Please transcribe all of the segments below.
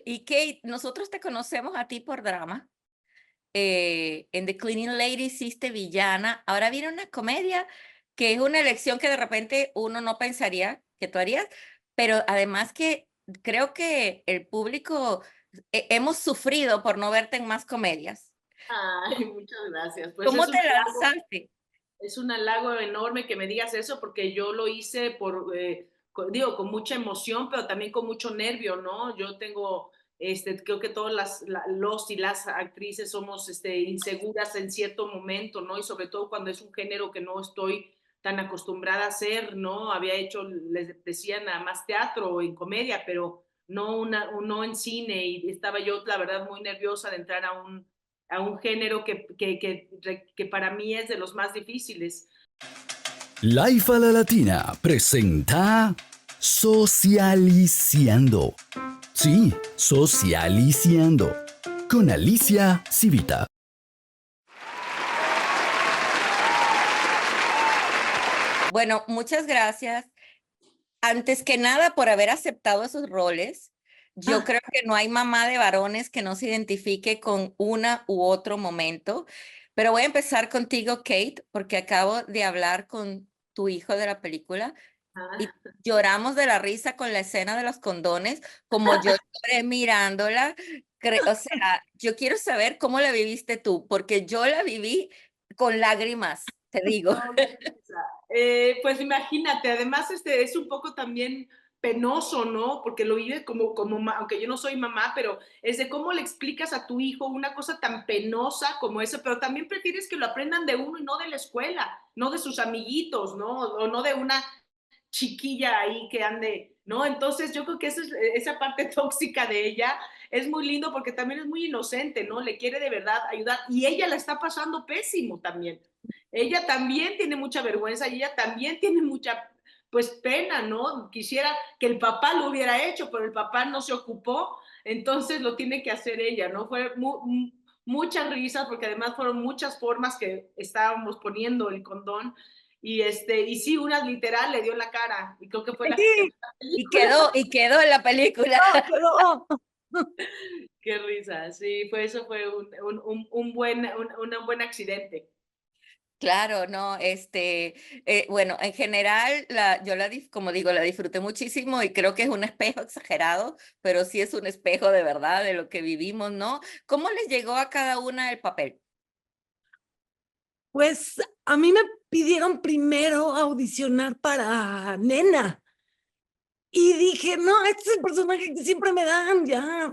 Y Kate, nosotros te conocemos a ti por drama. En The Cleaning Lady hiciste villana. Ahora viene una comedia que es una elección que de repente uno no pensaría que tú harías, pero además que creo que el público hemos sufrido por no verte en más comedias. Ay, muchas gracias. Pues ¿Cómo te lanzaste? es un halago enorme que me digas eso, porque yo lo hice por, digo, con mucha emoción, pero también con mucho nervio, ¿no? Yo tengo, creo que todas los y las actrices somos inseguras en cierto momento, ¿no? Y sobre todo cuando es un género que no estoy tan acostumbrada a hacer, ¿no? Había hecho, les decía, nada más teatro o en comedia, pero no en cine, y estaba yo, la verdad, muy nerviosa de entrar a un género que para mí es de los más difíciles. Life a la Latina presenta Socialiciando. Sí, Socialiciando. Con Alicia Civita. Bueno, muchas gracias. Antes que nada, por haber aceptado esos roles. Yo creo que no hay mamá de varones que no se identifique con una u otro momento. Pero voy a empezar contigo, Kate, porque acabo de hablar con tu hijo de la película y Ah, lloramos de la risa con la escena de los condones, como yo lloré mirándola. O sea, yo quiero saber cómo la viviste tú, porque yo la viví con lágrimas, te digo. no, qué risa. Pues imagínate, además es un poco también penoso, ¿no? Porque lo vive aunque yo no soy mamá, pero es de cómo le explicas a tu hijo una cosa tan penosa como eso, pero también prefieres que lo aprendan de uno y no de la escuela, no de sus amiguitos, ¿no? O no de una chiquilla ahí que ande, ¿no? Entonces yo creo que esa parte tóxica de ella es muy lindo porque también es muy inocente, ¿no? Le quiere de verdad ayudar y ella la está pasando pésimo también. Ella también tiene mucha vergüenza y ella también tiene mucha, pues, pena, ¿no? Quisiera que el papá lo hubiera hecho, pero el papá no se ocupó, entonces lo tiene que hacer ella, ¿no? Fue muchas risas porque además fueron muchas formas que estábamos poniendo el condón y sí, una literal le dio en la cara y creo que fue la que quedó Sí, en la película. y quedó en la película. Quedó. Qué risa, sí, eso fue un buen accidente. Claro, no, bueno, en general, yo como digo, la disfruté muchísimo y creo que es un espejo exagerado, pero sí es un espejo de verdad de lo que vivimos, ¿no? ¿Cómo les llegó a cada una el papel? Pues a mí me pidieron primero audicionar para Nena y dije, no, este es el personaje que siempre me dan, ya,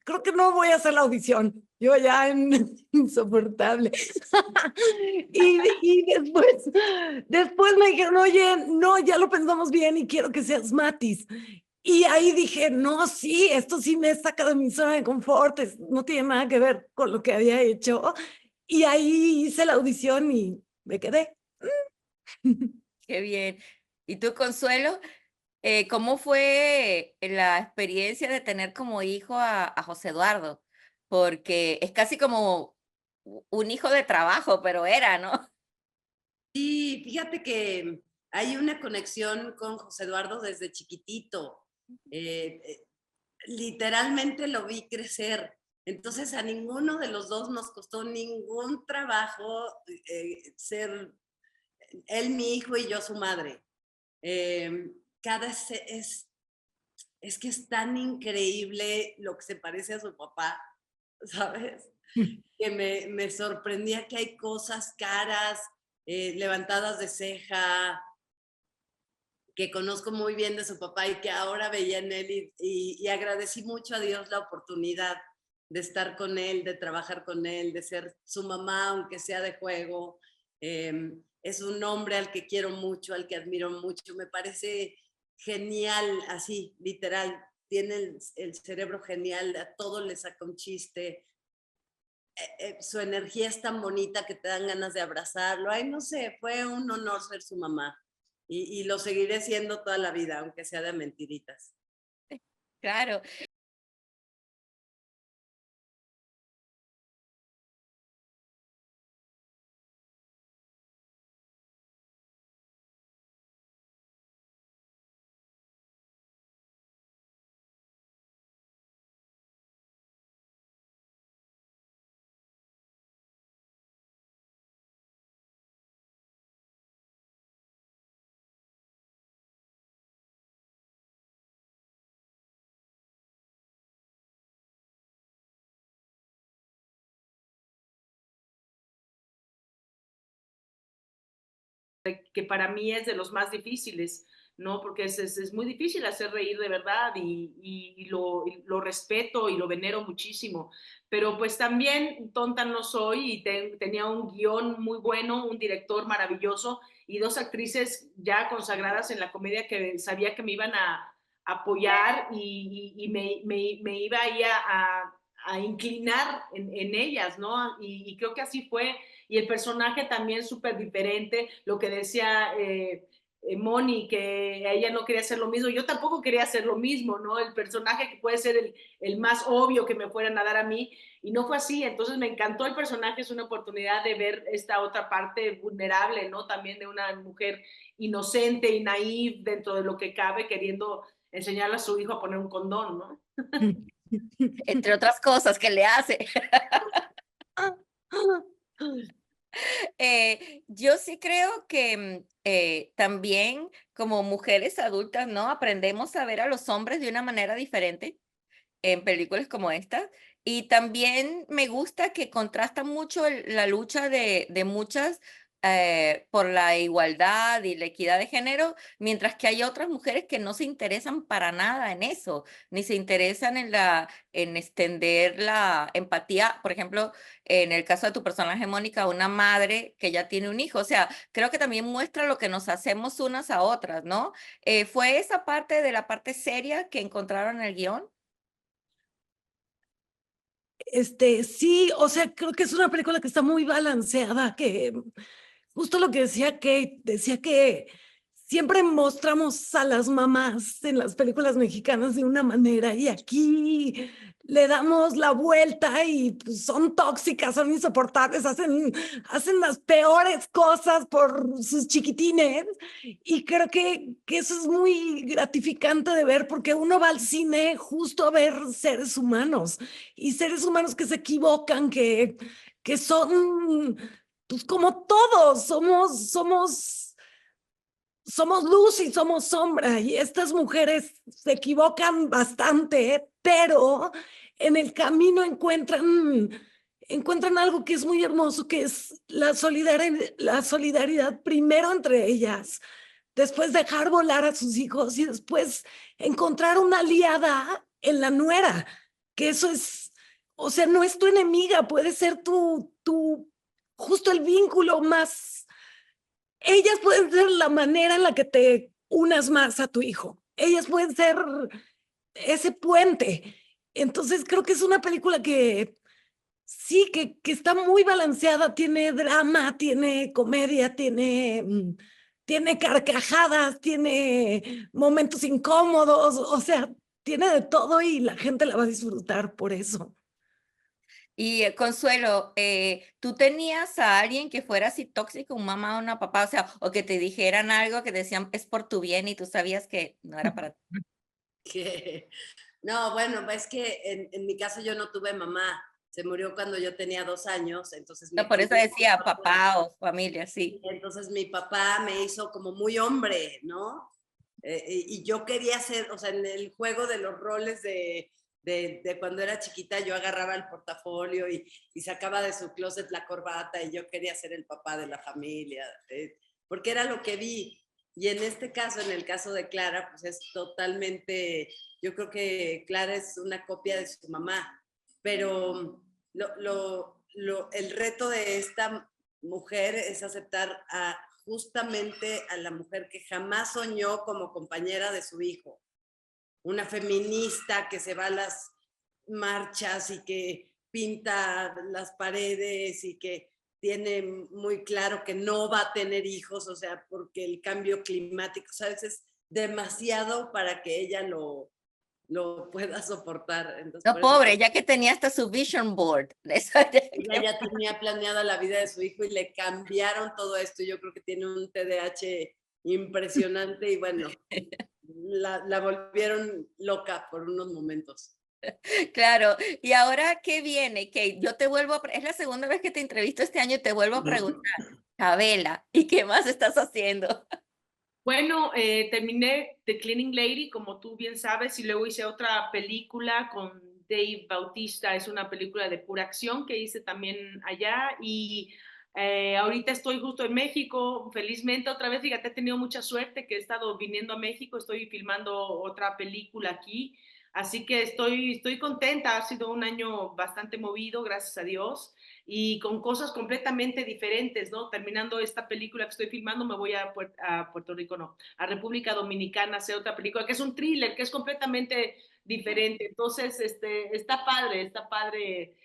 creo que no voy a hacer la audición. Yo ya insoportable. Y después me dijeron, oye, no, ya lo pensamos bien y quiero que seas Matis. Y ahí dije, no, sí, esto sí me saca de mi zona de confort, no tiene nada que ver con lo que había hecho. Y ahí hice la audición y me quedé. Qué bien. ¿Y tú, Consuelo? ¿Cómo fue la experiencia de tener como hijo a José Eduardo? Porque es casi como un hijo de trabajo, pero era, ¿no? Sí, fíjate que hay una conexión con José Eduardo desde chiquitito. Eh, eh, Literalmente lo vi crecer. Entonces a ninguno de los dos nos costó ningún trabajo ser él mi hijo y yo su madre. Eh, cada es que es tan increíble lo que se parece a su papá, ¿sabes? Que me sorprendía que hay cosas, caras, levantadas de ceja, que conozco muy bien de su papá y que ahora veía en él y agradecí mucho a Dios la oportunidad de estar con él, de trabajar con él, de ser su mamá, aunque sea de juego. Es un hombre al que quiero mucho, al que admiro mucho. Me parece genial, así, literal. Tiene el cerebro genial, a todo le saca un chiste. Su energía es tan bonita que te dan ganas de abrazarlo. Ay, no sé, fue un honor ser su mamá. Y lo seguiré siendo toda la vida, aunque sea de mentiritas. Claro. que para mí es de los más difíciles, ¿no? Porque es muy difícil hacer reír de verdad y lo respeto y lo venero muchísimo. Pero pues también tonta no soy y tenía un guión muy bueno, un director maravilloso y dos actrices ya consagradas en la comedia que sabía que me iban a apoyar y me iba ahí a inclinar en ellas, ¿no? Y creo que así fue. Y el personaje también súper diferente, lo que decía Moni, que ella no quería hacer lo mismo, yo tampoco quería hacer lo mismo, ¿no? El personaje que puede ser el más obvio que me fueran a dar a mí, y no fue así, entonces me encantó el personaje, es una oportunidad de ver esta otra parte vulnerable, ¿no? También de una mujer inocente y naive dentro de lo que cabe, queriendo enseñarle a su hijo a poner un condón, ¿no? Entre otras cosas que le hace. Yo sí creo que también como mujeres adultas, ¿no? Aprendemos a ver a los hombres de una manera diferente en películas como esta. Y también me gusta que contrasta mucho la lucha de muchas por la igualdad y la equidad de género, mientras que hay otras mujeres que no se interesan para nada en eso, ni se interesan en extender la empatía. Por ejemplo, en el caso de tu personaje, Mónica, una madre que ya tiene un hijo. O sea, creo que también muestra lo que nos hacemos unas a otras, ¿no? ¿Fue esa parte de la parte seria que encontraron en el guión? Sí, o sea, creo que es una película que está muy balanceada, que justo lo que decía Kate, decía que siempre mostramos a las mamás en las películas mexicanas de una manera y aquí le damos la vuelta y pues, son tóxicas, son insoportables, hacen las peores cosas por sus chiquitines y creo que eso es muy gratificante de ver porque uno va al cine justo a ver seres humanos y seres humanos que se equivocan, que son pues como todos, somos luz y somos sombra, y estas mujeres se equivocan bastante, pero en el camino encuentran algo que es muy hermoso, que es la solidaridad primero entre ellas, después dejar volar a sus hijos y después encontrar una aliada en la nuera, que eso es, o sea, no es tu enemiga, puede ser justo el vínculo más. Ellas pueden ser la manera en la que te unas más a tu hijo. Ellas pueden ser ese puente. Entonces creo que es una película que sí, que está muy balanceada, tiene drama, tiene comedia, tiene carcajadas, tiene momentos incómodos, o sea, tiene de todo y la gente la va a disfrutar por eso. Y Consuelo, ¿tú tenías a alguien que fuera así tóxico, un mamá o una papá, o sea, o que te dijeran algo que decían es por tu bien y tú sabías que no era para ti? Que, no, bueno, es que en mi caso yo no tuve mamá. Se murió cuando yo tenía 2 años, entonces No, por eso decía papá o familia, sí. entonces mi papá me hizo como muy hombre, ¿no? Y yo quería ser, o sea, en el juego de los roles de cuando era chiquita, yo agarraba el portafolio y sacaba de su closet la corbata y yo quería ser el papá de la familia, porque era lo que vi. Y en este caso, en el caso de Clara, pues es totalmente, yo creo que Clara es una copia de su mamá, pero el reto de esta mujer es aceptar justamente a la mujer que jamás soñó como compañera de su hijo, una feminista que se va a las marchas y que pinta las paredes y que tiene muy claro que no va a tener hijos, o sea, porque el cambio climático, ¿sabes? Es demasiado para que ella lo pueda soportar. Entonces, No, pobre, ya que tenía hasta su vision board. ella ya tenía planeada la vida de su hijo y le cambiaron todo esto. Yo creo que tiene un TDAH impresionante y bueno, la volvieron loca por unos momentos. Claro, y ahora, ¿qué viene? Que yo te vuelvo es la segunda vez que te entrevisto este año y te vuelvo a preguntar, Chabela, ¿y qué más estás haciendo? Bueno, terminé The Cleaning Lady, como tú bien sabes, y luego hice otra película con Dave Bautista, es una película de pura acción que hice también allá, y Ahorita estoy justo en México, felizmente otra vez, fíjate, he tenido mucha suerte que he estado viniendo a México, estoy filmando otra película aquí, así que estoy contenta, ha sido un año bastante movido, gracias a Dios, y con cosas completamente diferentes, ¿no? Terminando esta película que estoy filmando, me voy a Puerto Rico, no, a República Dominicana a hacer otra película que es un thriller, que es completamente diferente, entonces, está padre,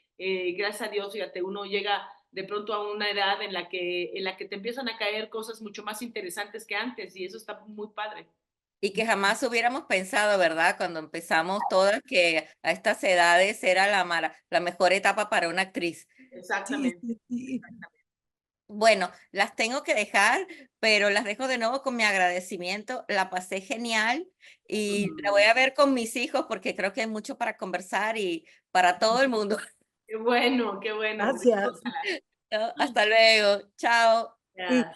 gracias a Dios, fíjate, uno llega de pronto a una edad en la que te empiezan a caer cosas mucho más interesantes que antes y eso está muy padre. Y que jamás hubiéramos pensado, ¿verdad? Cuando empezamos todas, que a estas edades era la mejor etapa para una actriz. Sí, Exactamente. sí, sí. Bueno, las tengo que dejar, pero las dejo de nuevo con mi agradecimiento. La pasé genial y la voy a ver con mis hijos porque creo que hay mucho para conversar y para todo el mundo. Qué bueno, qué bueno. Gracias. ¿No? Hasta luego. Chao. Ya.